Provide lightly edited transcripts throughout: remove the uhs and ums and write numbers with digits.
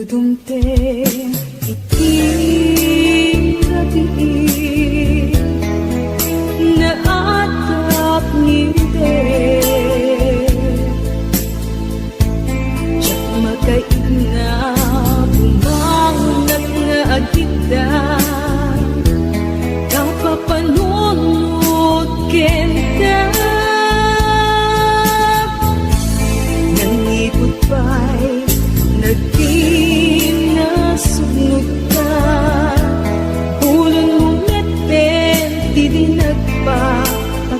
Dudumteng iting gabi na atap ngiti Tiyak makaig na bumangat nga agita kapapanunod kenta nangipot pa'y naging nasunod ka Ulan mong natin di din nagpapakita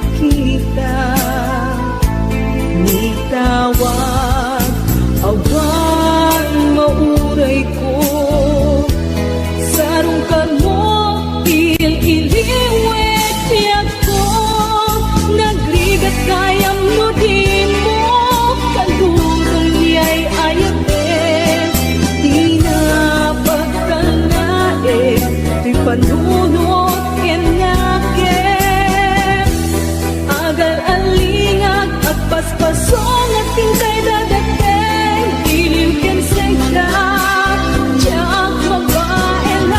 Ni tawag awan mauray ko Sarong ka mo il-iliwet tiyak ko Nagligat kayam mo di mo kalurong niya'y ayatin Di na pagkalain Di panunod kenakin Agal alingag at paspasong at tingkay dadateng Iliw ken sengka tiyak mabaelanin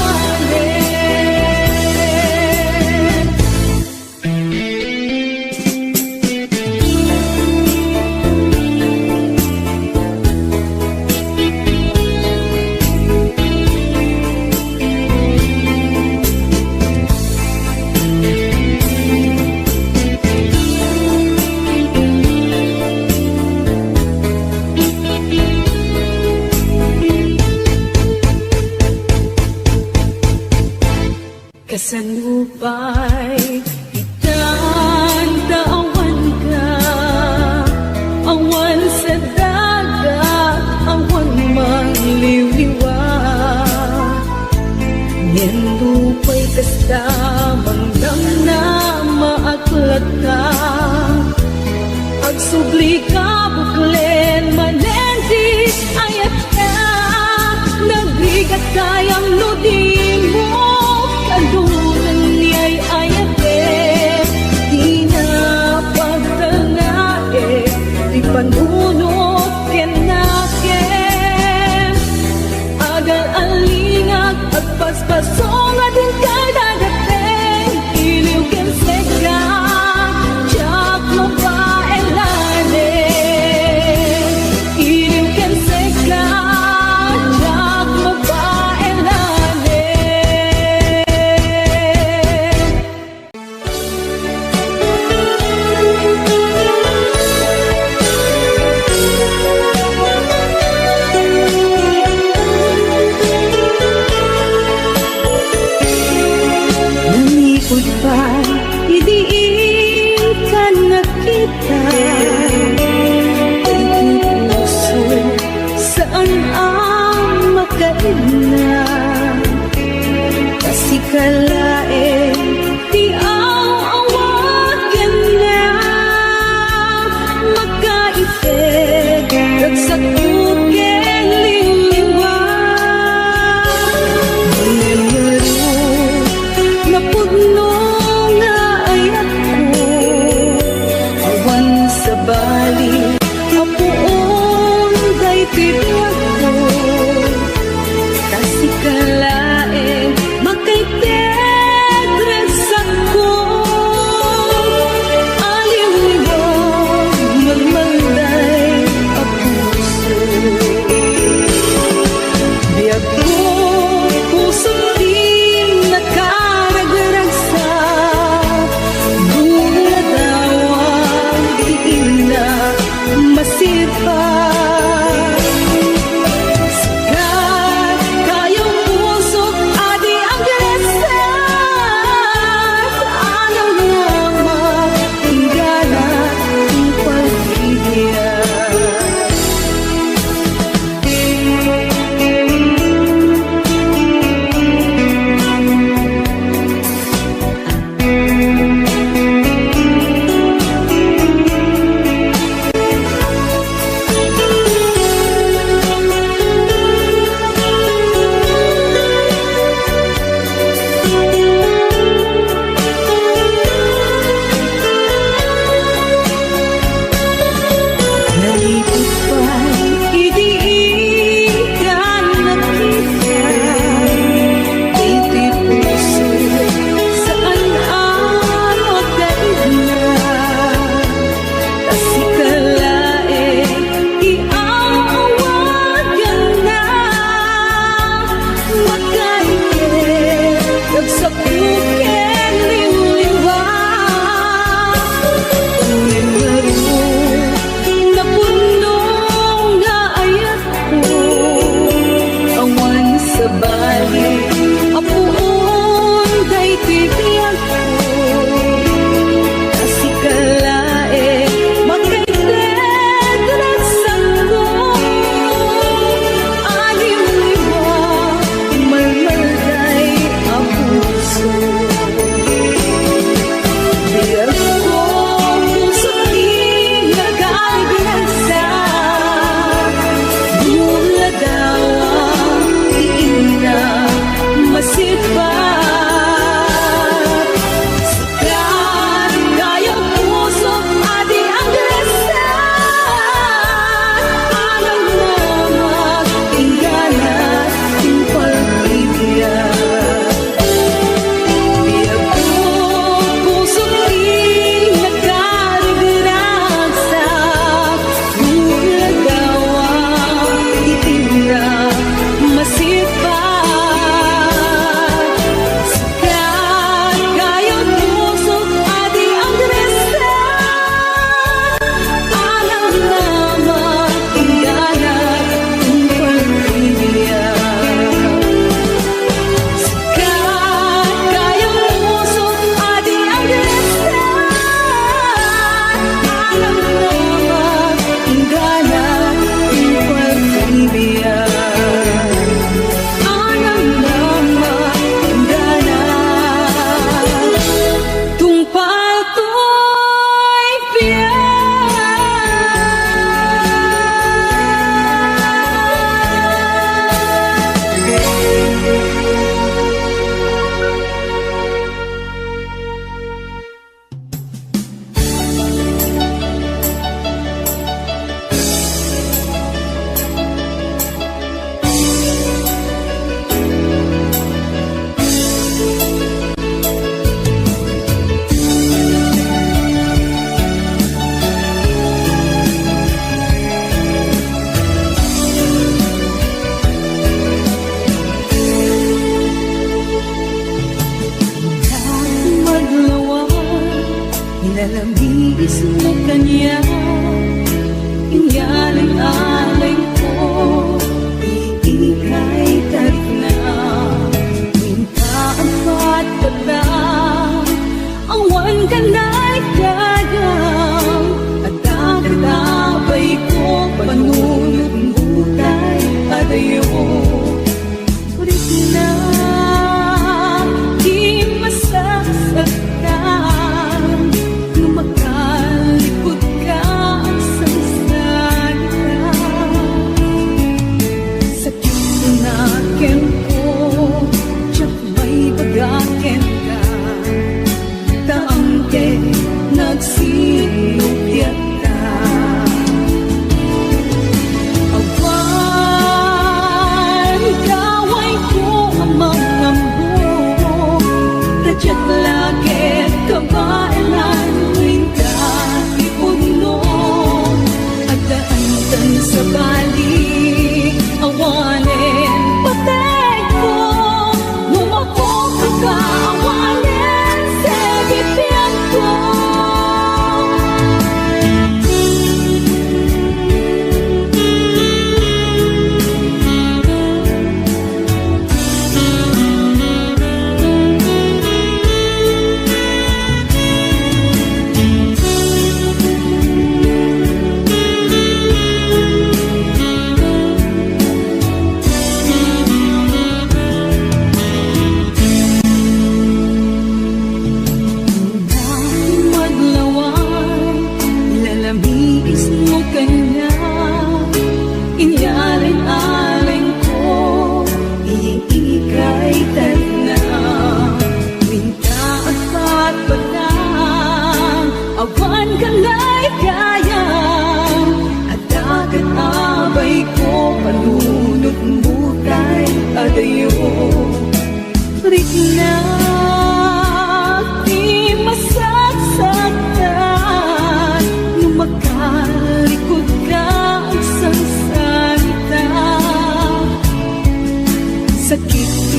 Kasanupay itandaawan ka Awan sa dagat, awan mangliwliwa Yan lupay kastamang na maaklat ka Agsubli ka buklen manendis ayat ka Nagligat kayang nudin mo Kalunan niya'y ayatin Di na pagtanain Di panunod kenakin Agal alingag at paspasong at hintay dadating Iliw ken seka tiyak mabaelanin Iliw ken seka tiyak mabaelanin Nangipod pa'y idiin ka nakita Ay puso saan ang makaina Kasi kalain di awagan na Makaipeg ragsak uken liliwa Napudno nga ayat ko Awan sa bali Apuon day tibiyag ko Kasi kalain Makaipeg resak ko Aliw-liw malmalday apuso Biyag ko puso di masipag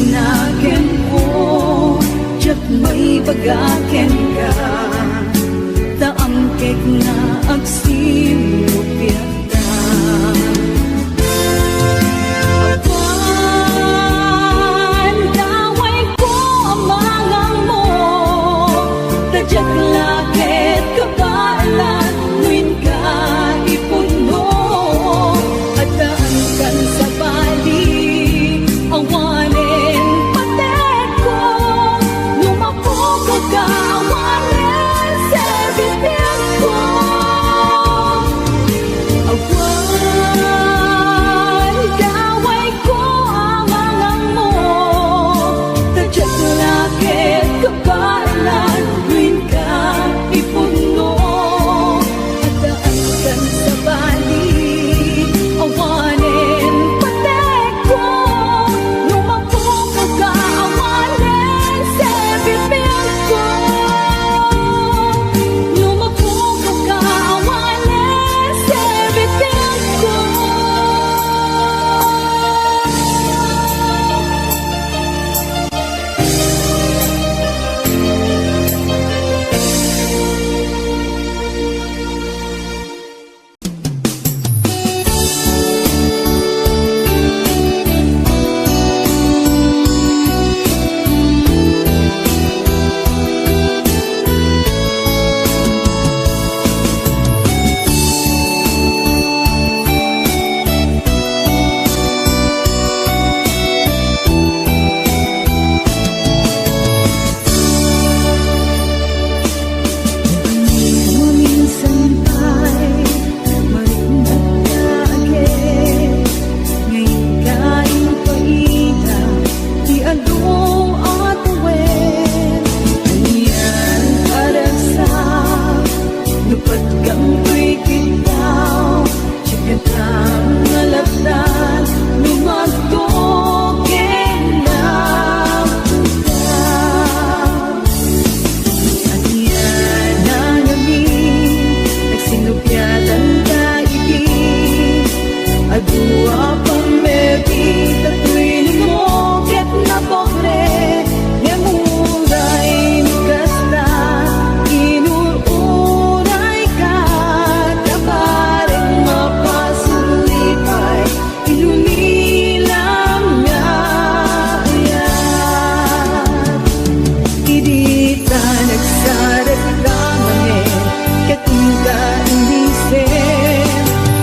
tinaken ko, Diyak may bagaken ka, Taamkek na agsimupyat ka. Awan, daway ko amangang mo, Tadyak lakit kabalan, Nuin ka ipuno, At daan kan sa bali, awanin patek ko, Lumako ka kawanin sa bibig ko. Awan, daway ko amangang mo, Tadyak lakit kabalan, Nuin ka ipuno, At daan kan sa bali, awanin patek ko, Lumako ka kawanin sa bibig ko. Lumako ka kawanin sa bibig ko. Minsan ay marinagdage, Ngayon kain paina, Di along at uwen, Aniyan karagsak, Lupad kang tuy kitaw, Chikatang nalapdan, Lumagtogin na puta. Aniyan na namin, Nagsinupyatan kaibig, Adua pang mebi, Tato'y lumokit na pobre, Yamuray nukasta, Inururay ka, Tabareng mapasulipay, Ilunilang nga ayan. Idita nagsarat ka manen, Katingga inisen,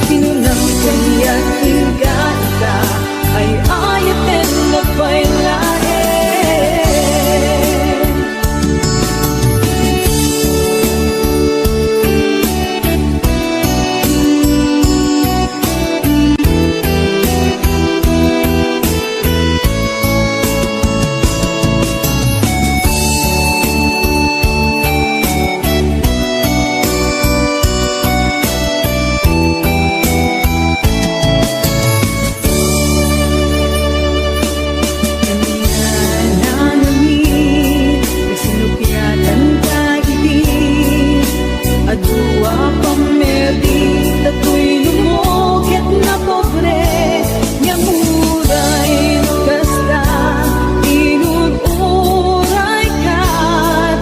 Pinunang kaya tingga ita, Ay ayaten na pailain. Adua pang mebi, Tato'y lumokit na pobre, Yamuray nukasta, Inururay ka,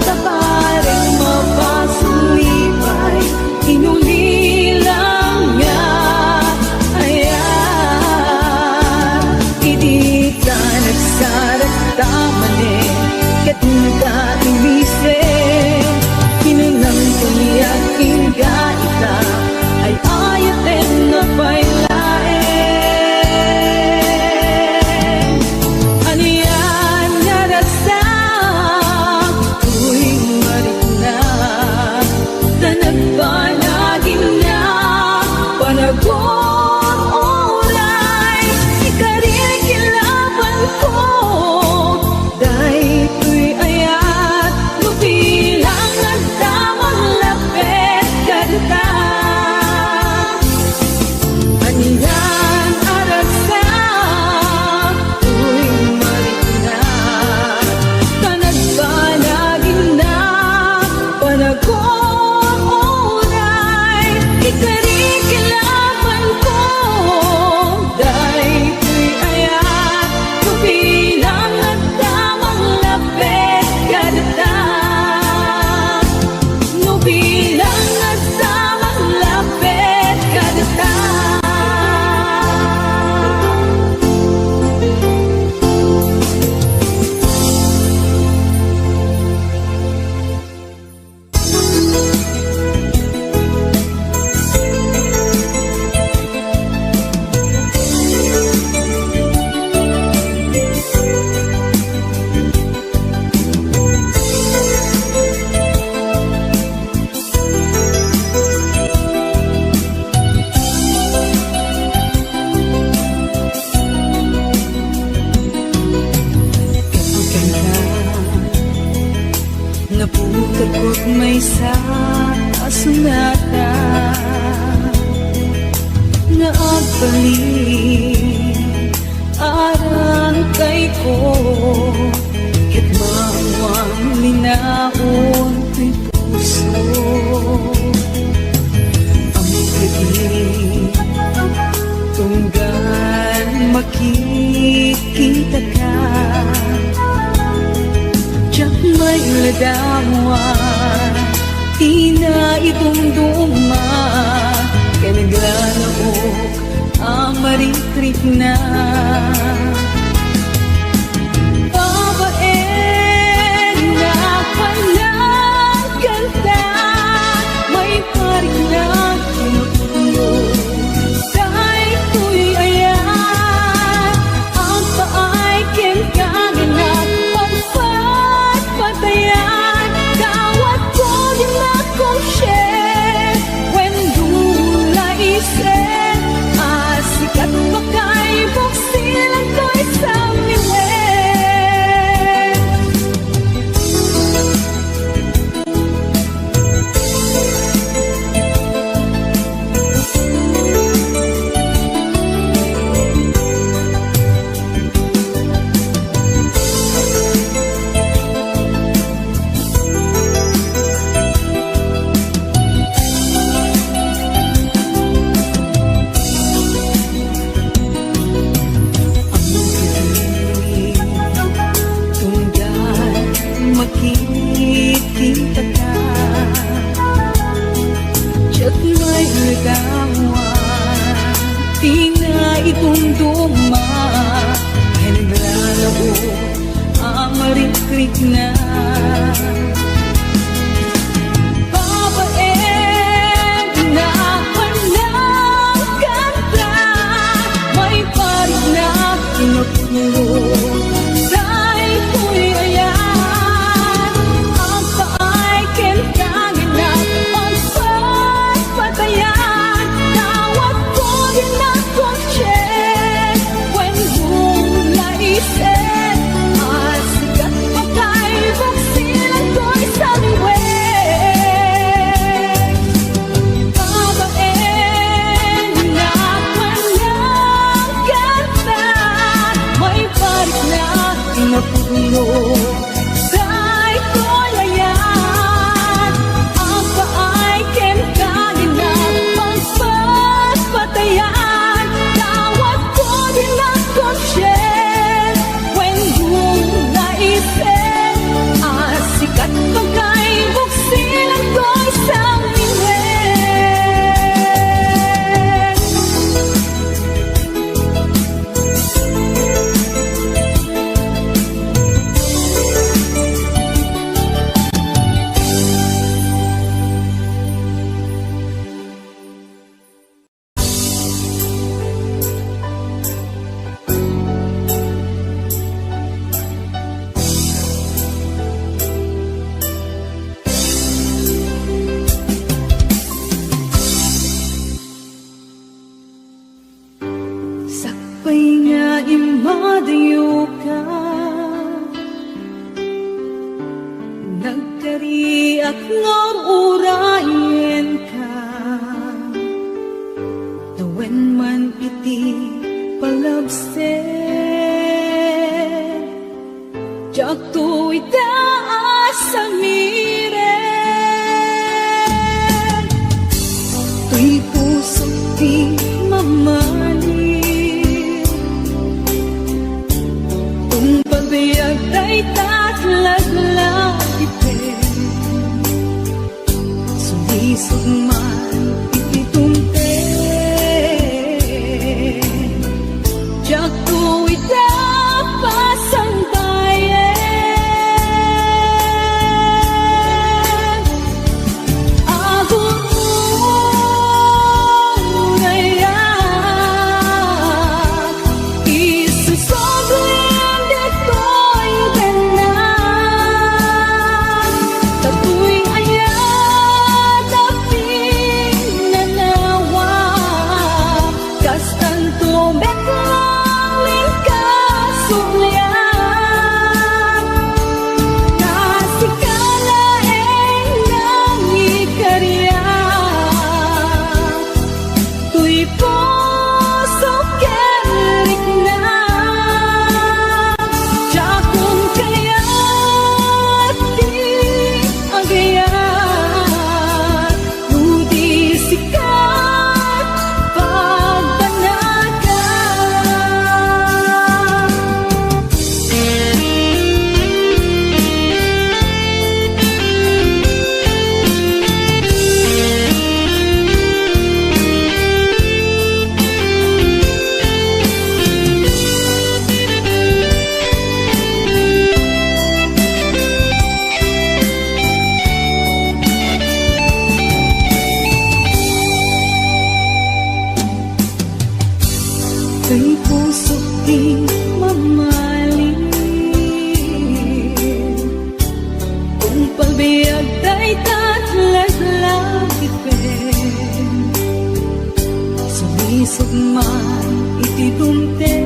Tabareng mapasulipay, Inulilang nga ayan. Idita nagsarat tamanen, Katingga inisen, Pinunang kumiyak ingga ita, Ay ayaten na pailain. Aniyan narasak, Tuwing marikna, Tanagbalagin na, Panagon oray, Ikarin kilaban ko, Dahil sa kasunata na agbalik arang kay ko ket mawang linaon ko'y puso ang pagig tunggan makikita ka tiyak may ladawa di na idumduma kaya naglalaok amarikrik na babaeng na palang kanta may parik na kinutulo dahil ko'y ayan ang paay kinkanganak pagpatpatayan kawat ko din akong share when dula isen asikat bakay buksilan ko'y sa miwen makikita ka tiyak may lagawa di na itunduma kaya naglalabo ang marikrik na babaeng na palang kanta may parig na kinutulo dahil ko'y ayan napuno dahil ko'y ayan ang paay kinkanin na pagpatpatayan tawad ko din akong share when yung naisip asikat pagkay buksilan ko'y sa sakpay nga imadayo ka nagkariak nga urayen ka tawen man iti palabsen tiyak to'y taas sa miren to'y puso di mamali ay tatlaglang ipin sulisog man ititumpe tiyak ko'y tapasang bayan agong unayak isusoblim dito'y tatu'y ayan naping nanawa kas tanto betlang di mamahalin. Kung pagbiag tayo tatlag-lag ipin, sumisog man itidumte.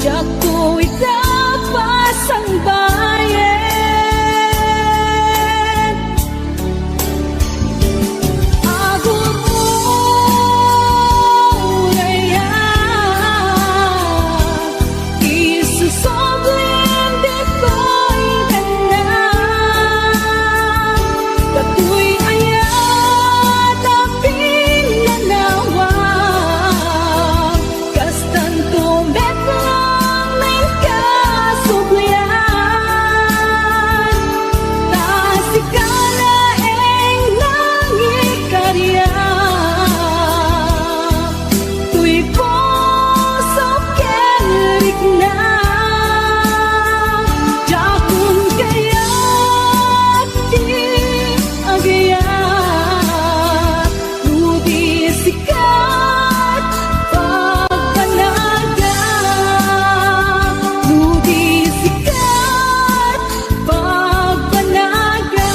Diyak ko itapas ang bayan. Ako mo raya, isusoblin di ko'y ganda. Katu'y ayat aping nanawa, kastan tumet lang may kasublian. Tasikala eng nangikarya, tuy puso kerik na. Jakun kaya di agaya, ludi sikat pagpanaga, ludi sikat pagpanaga.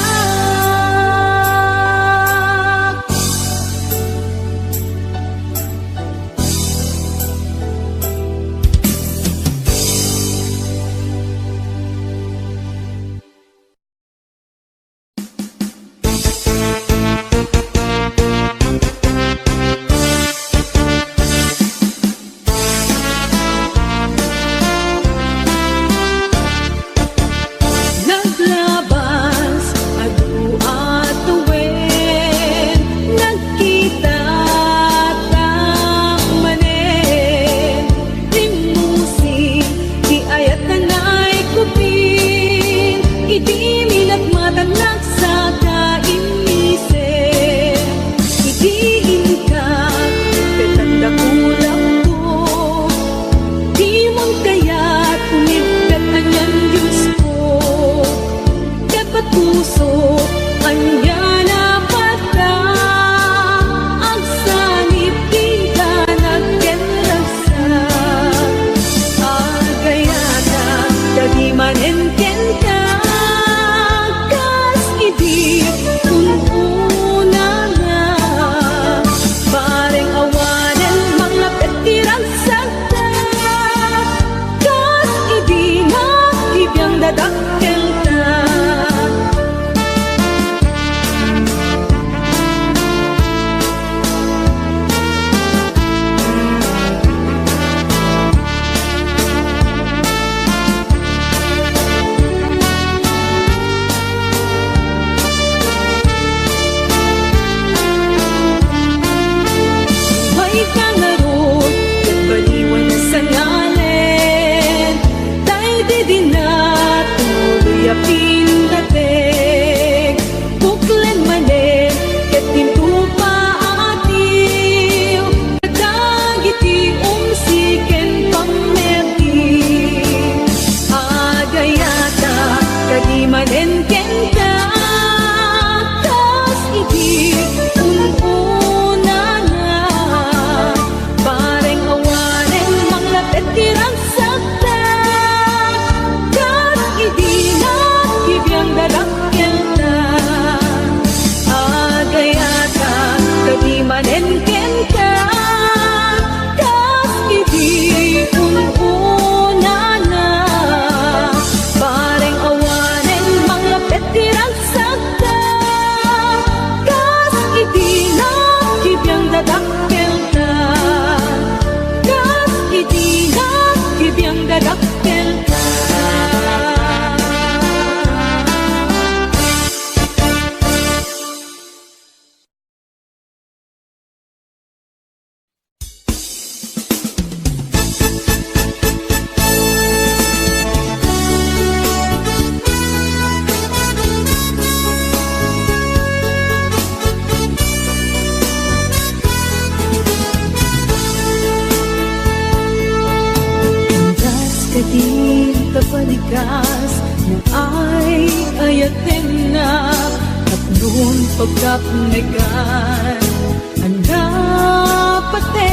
Naglabas, adu at tuwin, nagkita manen. Rimusin, di ayat nanay kupin, idi minat matanak sa kainisin. Idiin ka, petanda kulang ko, di mong kaya't umigdat anyan Diyos ko. Dapat puso anya na pata, ang sanip di ka nagkenrasa. Agayata, dadi manenten ka, kas idi tununa na. Bareng awanan manglapit tirang sakta, kas idi nakibiyang dadakkel ka. May kangarot, nagbaliwan na sa ngalen, tay di din na tuloy apin dating. Buklan manen, katin tupa atil, kadagiti umsiken pangmerti. Agayata, kadi manen ken ka, kas idi ununa na. Bareng awanen manglapit tirang sakta, kas idi nakibiyang dadakkel ta. Agayata, kadi manen ken ka, kas idi ununa na. Bareng awanen manglapit tirang sakta, kas idi nakibiyang dadakkel ta. Kas idi nakibiyang dadakkel ta. Di kapalikas na ay ayatin na at noon pagkapnegan ang napatega.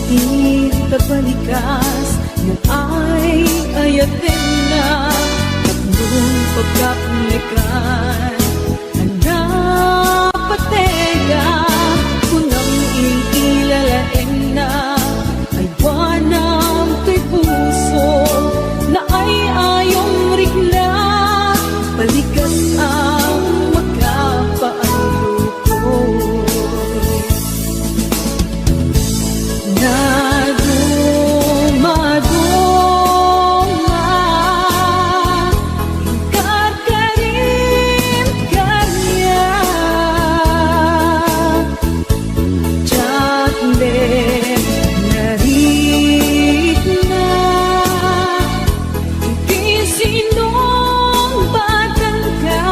katita balikas na ay ayatin na tatlong pagkapunikan napatega kunang ilalain na ay buwanang kay puso na ay ayong rigla balikas ang magkapaanlukoy na dumaduma ingkar ka rin kanya Chocolate narit na hindi sinong batang ka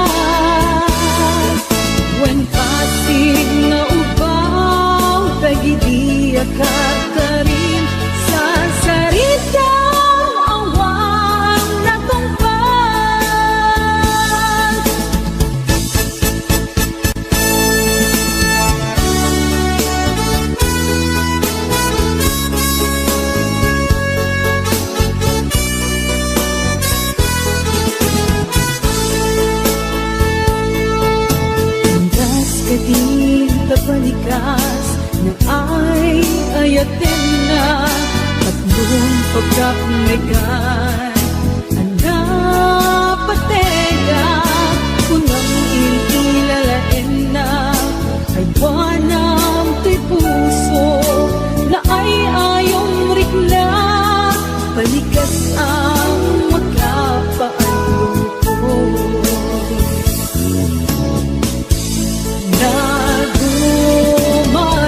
when pasig na ubaw tagidi akak ka rin sa saritang awan na tungpal Landas katita balikas na ay ayatin na tatlong pagkapunikan ang napatega kunang ilalain na ay buwanang kay puso na ay ayong rikla balikas ang magkapaanlukoy na dumaduma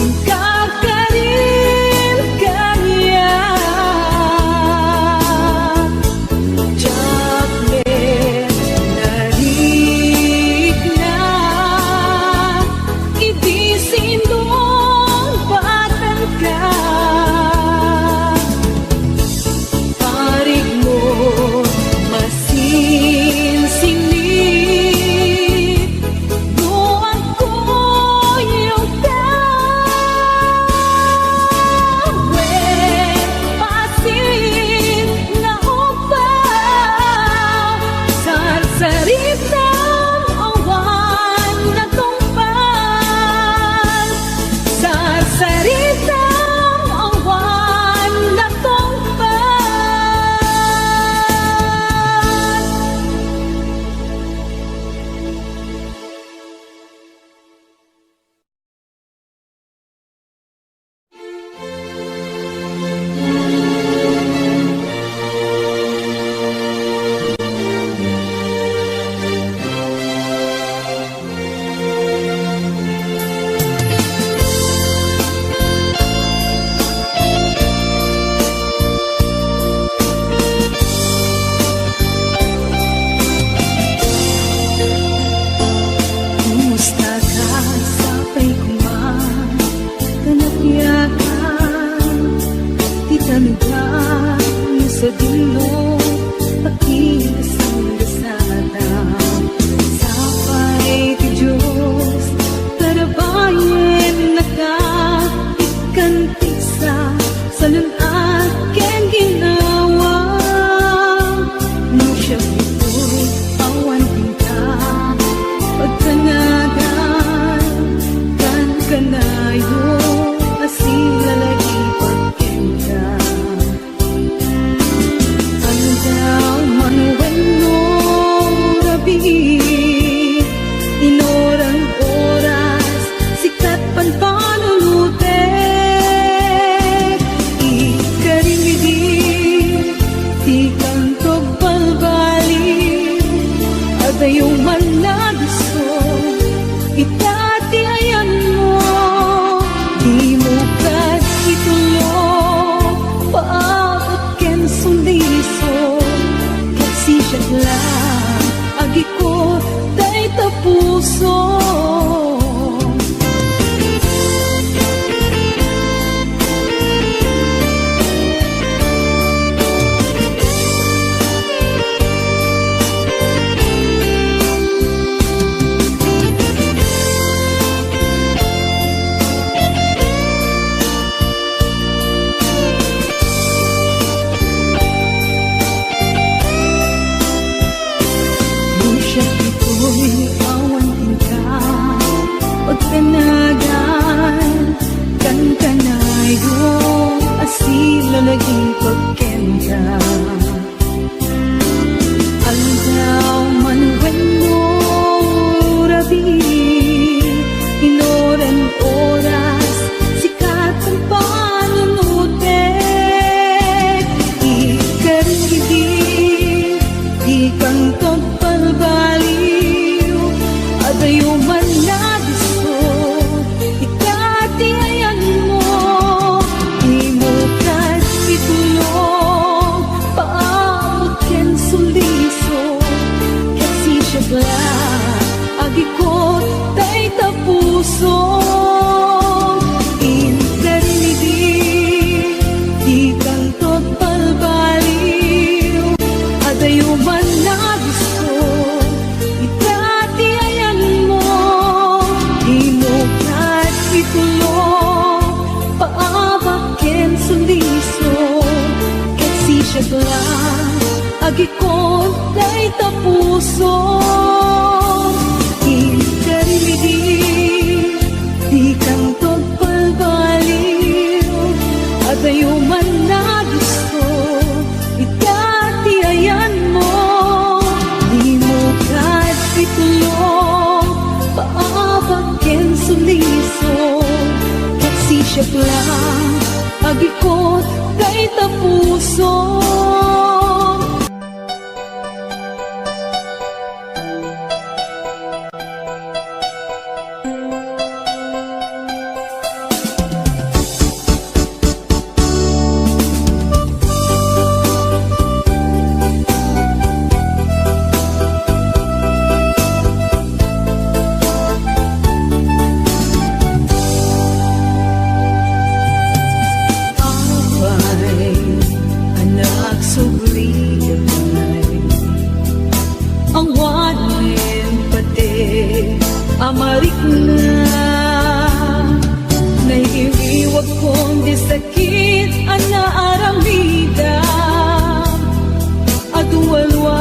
ingkar ka rin kanya Chocolate narik na hindi sinong batang ka parig mo masinsinit doon ko yung tawe pasig na upaw sarsaritang awan na tungpal sarsaritang awan na tungpal Kumusta ka sa paikuman kanapyakan di tanugan sa dilo pakikasang dasada sapay ti Diyos tarabayan na ka ikantisa sa lunat ken ginawa no siya ito'y awan pinta pagkanagan kan kanayo asilalagi pagkenta andaw manuwen no rabi inorang oras sikat pan panulute ikarimidi ti kantog balbali adayong manlagusto itati ayan mo di mo kad itulo paabot ken sundiso kasi siya lang agi ko tay tapuso awan tinta pagtanagan kan kanay do asila naging pagkenta aldaw manuwen mo rabi inoran oras sikat ang panunute ikarigid di kang pagpalbaliw adayo man na gusto ikati ayan mo di mo kat itulong paamot ken suliso kasi siya bla agikot tay tapuso inkarnidi di kang tot palbaliw adayo man na gusto ikati ayan mo di mo kat itulong paabak ken suliso kasi siya bla agikot tay tapuso inkarnidi di kang tot palbaliw adayo man na gusto ikati ayan mo di mo kat itulong paabak ken suliso kasi siya lang agikot kay tapuso ang wanin pati amarik na naiiwag kong di sakit ang naaramida aduwalwa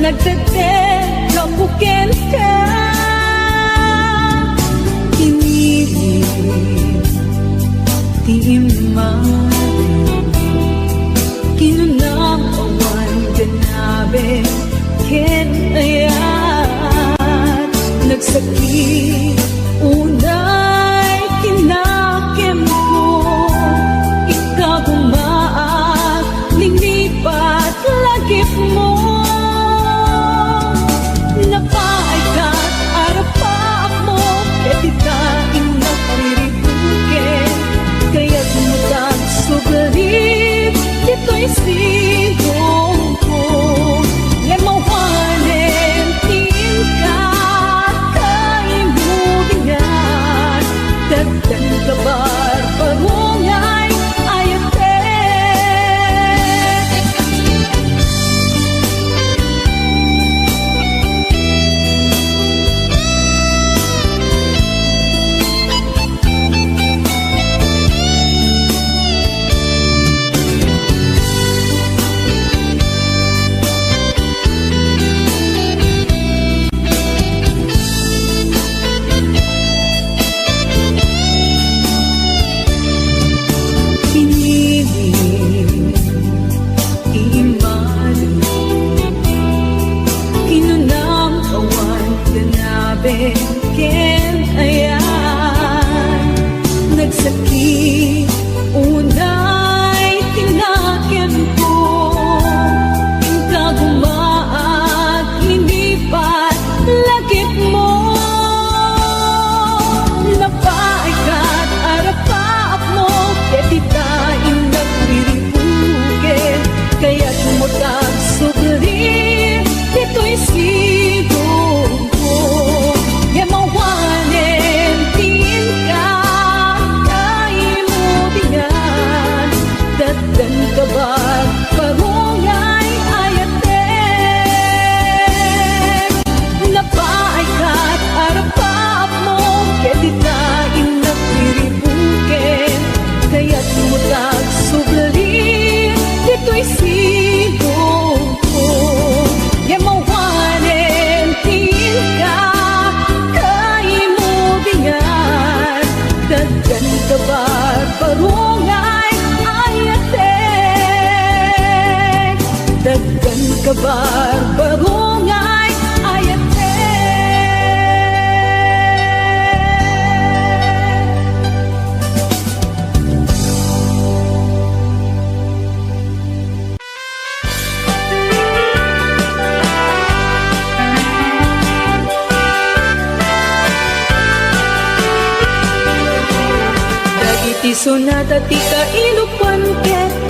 nagtatel kapuken ka inibig di imarin kinunang awan ganabe ken ayan nagsakit unay kinakem ko ikagumaak linipat lagip mo napaikat arapak mo ketita ingat pariribuken kaya't mudag sugarit ito'y sigong ko lemawanen tingkat kaimubingan dagdag kabar parungay ayate ken ayan nagsakit unay tinakem ko ikagumaak linipat lagip mo napaikat arapak mo ketita ingat wiribuken kaya tumutag sugri ito'y sigong ko yemawan sonata ti kailupan ket